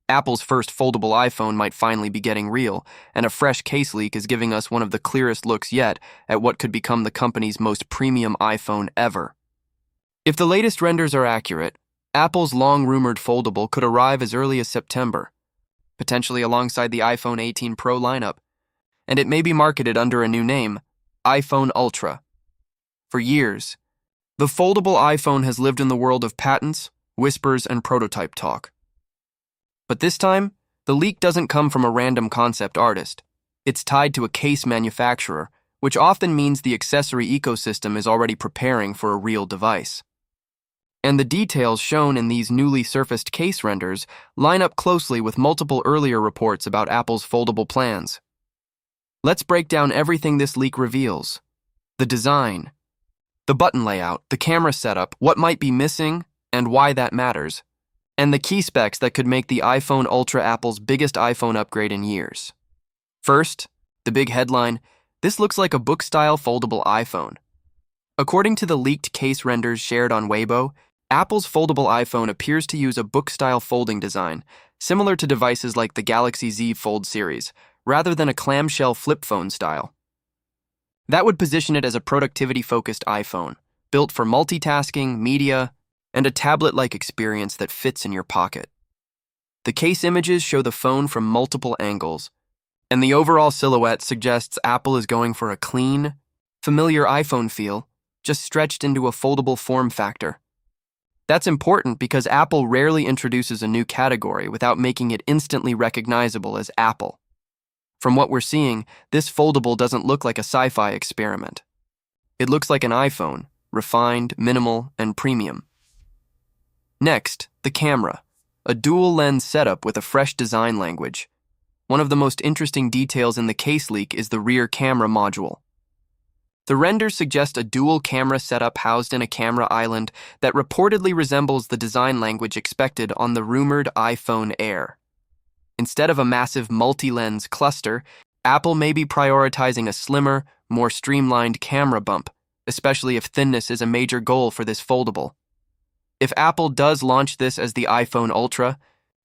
Apple's first foldable iPhone might finally be getting real, and a fresh case leak is giving us one of the clearest looks yet at what could become the company's most premium iPhone ever. If the latest renders are accurate, Apple's long-rumored foldable could arrive as early as September, potentially alongside the iPhone 18 Pro lineup, and it may be marketed under a new name, iPhone Ultra. For years, the foldable iPhone has lived in the world of patents, whispers, and prototype talk. But this time, the leak doesn't come from a random concept artist. It's tied to a case manufacturer, which often means the accessory ecosystem is already preparing for a real device. And the details shown in these newly surfaced case renders line up closely with multiple earlier reports about Apple's foldable plans. Let's break down everything this leak reveals. The design, the button layout, the camera setup, what might be missing, and why that matters, and the key specs that could make the iPhone Ultra Apple's biggest iPhone upgrade in years. First, the big headline, this looks like a book-style foldable iPhone. According to the leaked case renders shared on Weibo, Apple's foldable iPhone appears to use a book-style folding design, similar to devices like the Galaxy Z Fold series, rather than a clamshell flip phone style. That would position it as a productivity-focused iPhone, built for multitasking, media, and a tablet-like experience that fits in your pocket. The case images show the phone from multiple angles, and the overall silhouette suggests Apple is going for a clean, familiar iPhone feel, just stretched into a foldable form factor. That's important because Apple rarely introduces a new category without making it instantly recognizable as Apple. From what we're seeing, this foldable doesn't look like a sci-fi experiment. It looks like an iPhone, refined, minimal, and premium. Next, the camera, a dual-lens setup with a fresh design language. One of the most interesting details in the case leak is the rear camera module. The renders suggest a dual camera setup housed in a camera island that reportedly resembles the design language expected on the rumored iPhone Air. Instead of a massive multi-lens cluster, Apple may be prioritizing a slimmer, more streamlined camera bump, especially if thinness is a major goal for this foldable. If Apple does launch this as the iPhone Ultra,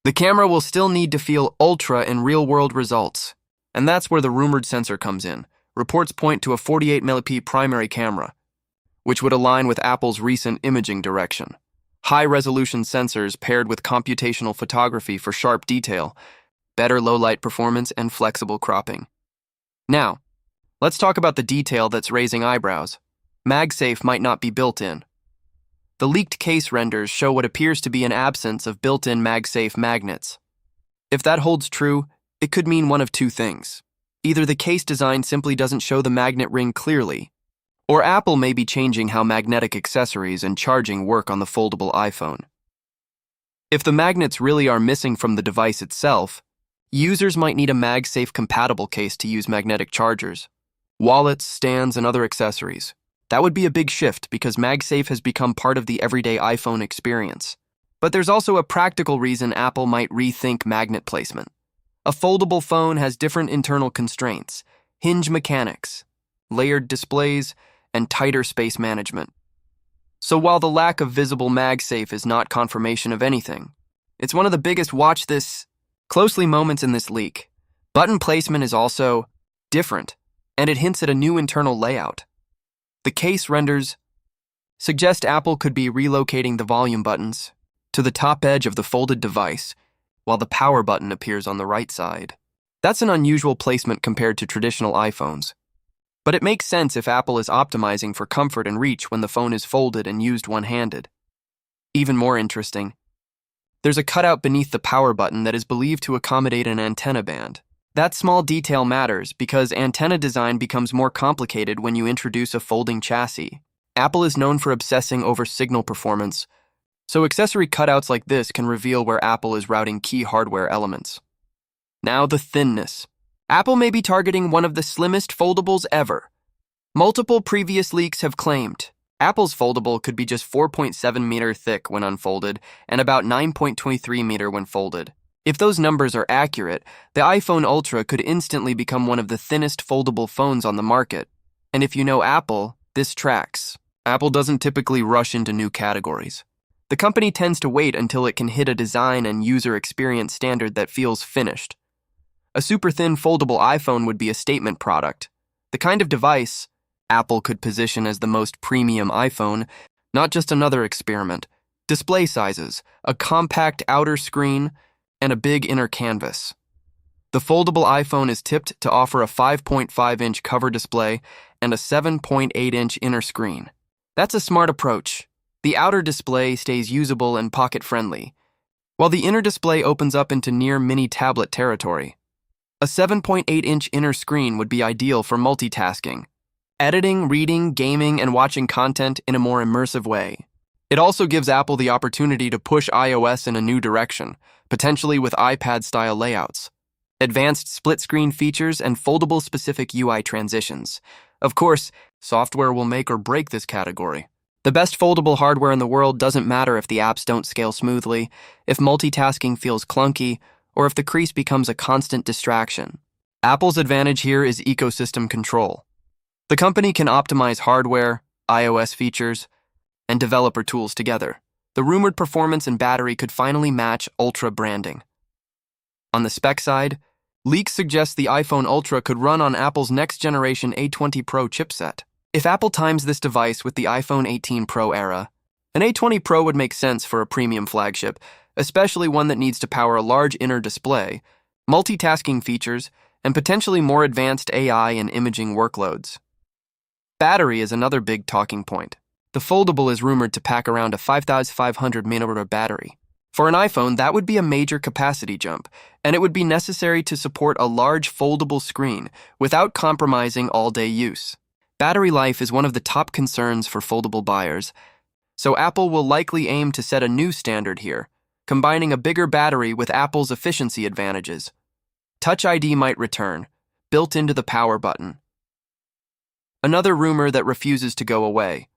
the camera will still need to feel ultra in real-world results. And that's where the rumored sensor comes in. Reports point to a 48MP primary camera, which would align with Apple's recent imaging direction. High-resolution sensors paired with computational photography for sharp detail, better low-light performance, and flexible cropping. Now, let's talk about the detail that's raising eyebrows. MagSafe might not be built in. The leaked case renders show what appears to be an absence of built-in MagSafe magnets. If that holds true, it could mean one of two things. Either the case design simply doesn't show the magnet ring clearly, or Apple may be changing how magnetic accessories and charging work on the foldable iPhone. If the magnets really are missing from the device itself, users might need a MagSafe-compatible case to use magnetic chargers, wallets, stands, and other accessories. That would be a big shift because MagSafe has become part of the everyday iPhone experience. But there's also a practical reason Apple might rethink magnet placement. A foldable phone has different internal constraints, hinge mechanics, layered displays, and tighter space management. So while the lack of visible MagSafe is not confirmation of anything, it's one of the biggest watch this closely moments in this leak. Button placement is also different, and it hints at a new internal layout. The case renders suggest Apple could be relocating the volume buttons to the top edge of the folded device, while the power button appears on the right side. That's an unusual placement compared to traditional iPhones. But it makes sense if Apple is optimizing for comfort and reach when the phone is folded and used one-handed. Even more interesting, there's a cutout beneath the power button that is believed to accommodate an antenna band. That small detail matters because antenna design becomes more complicated when you introduce a folding chassis. Apple is known for obsessing over signal performance, so accessory cutouts like this can reveal where Apple is routing key hardware elements. Now the thinness. Apple may be targeting one of the slimmest foldables ever. Multiple previous leaks have claimed Apple's foldable could be just 4.7 meter thick when unfolded and about 9.23 meter when folded. If those numbers are accurate, the iPhone Ultra could instantly become one of the thinnest foldable phones on the market. And if you know Apple, this tracks. Apple doesn't typically rush into new categories. The company tends to wait until it can hit a design and user experience standard that feels finished. A super thin foldable iPhone would be a statement product, the kind of device Apple could position as the most premium iPhone, not just another experiment. Display sizes, a compact outer screen, and a big inner canvas. The foldable iPhone is tipped to offer a 5.5-inch cover display and a 7.8-inch inner screen. That's a smart approach. The outer display stays usable and pocket-friendly, while the inner display opens up into near mini tablet territory. A 7.8-inch inner screen would be ideal for multitasking, editing, reading, gaming, and watching content in a more immersive way. It also gives Apple the opportunity to push iOS in a new direction, potentially with iPad-style layouts, advanced split-screen features, and foldable-specific UI transitions. Of course, software will make or break this category. The best foldable hardware in the world doesn't matter if the apps don't scale smoothly, if multitasking feels clunky, or if the crease becomes a constant distraction. Apple's advantage here is ecosystem control. The company can optimize hardware, iOS features, and developer tools together. The rumored performance and battery could finally match Ultra branding. On the spec side, leaks suggest the iPhone Ultra could run on Apple's next-generation A20 Pro chipset. If Apple times this device with the iPhone 18 Pro era, an A20 Pro would make sense for a premium flagship, especially one that needs to power a large inner display, multitasking features, and potentially more advanced AI and imaging workloads. Battery is another big talking point. The foldable is rumored to pack around a 5,500 mAh battery. For an iPhone, that would be a major capacity jump, and it would be necessary to support a large foldable screen without compromising all-day use. Battery life is one of the top concerns for foldable buyers, so Apple will likely aim to set a new standard here, combining a bigger battery with Apple's efficiency advantages. Touch ID might return, built into the power button. Another rumor that refuses to go away.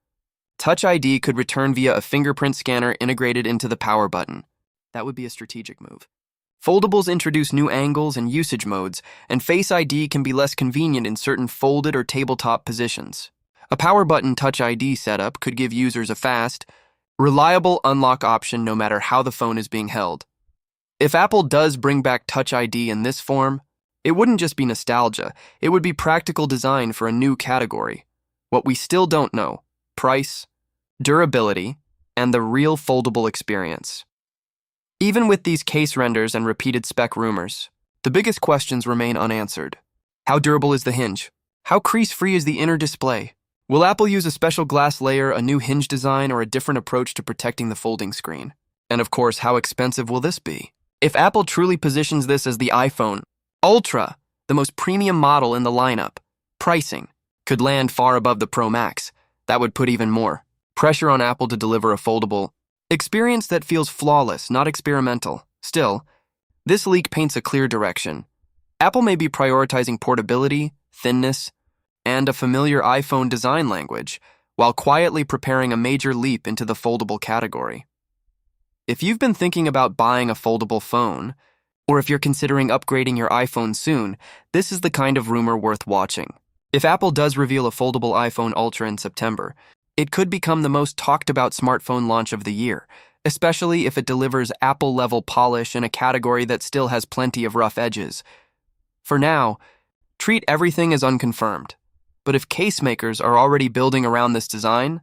Touch ID could return via a fingerprint scanner integrated into the power button. That would be a strategic move. Foldables introduce new angles and usage modes, and Face ID can be less convenient in certain folded or tabletop positions. A power button Touch ID setup could give users a fast, reliable unlock option no matter how the phone is being held. If Apple does bring back Touch ID in this form, it wouldn't just be nostalgia, it would be practical design for a new category. What we still don't know: price, durability, and the real foldable experience. Even with these case renders and repeated spec rumors, the biggest questions remain unanswered. How durable is the hinge? How crease-free is the inner display? Will Apple use a special glass layer, a new hinge design, or a different approach to protecting the folding screen? And of course, how expensive will this be? If Apple truly positions this as the iPhone Ultra, the most premium model in the lineup, pricing could land far above the Pro Max. That would put even more pressure on Apple to deliver a foldable experience that feels flawless, not experimental. Still, this leak paints a clear direction. Apple may be prioritizing portability, thinness, and a familiar iPhone design language, while quietly preparing a major leap into the foldable category. If you've been thinking about buying a foldable phone, or if you're considering upgrading your iPhone soon, this is the kind of rumor worth watching. If Apple does reveal a foldable iPhone Ultra in September, it could become the most talked about smartphone launch of the year, especially if it delivers Apple-level polish in a category that still has plenty of rough edges. For now, treat everything as unconfirmed. But if case makers are already building around this design,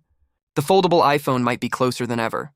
the foldable iPhone might be closer than ever.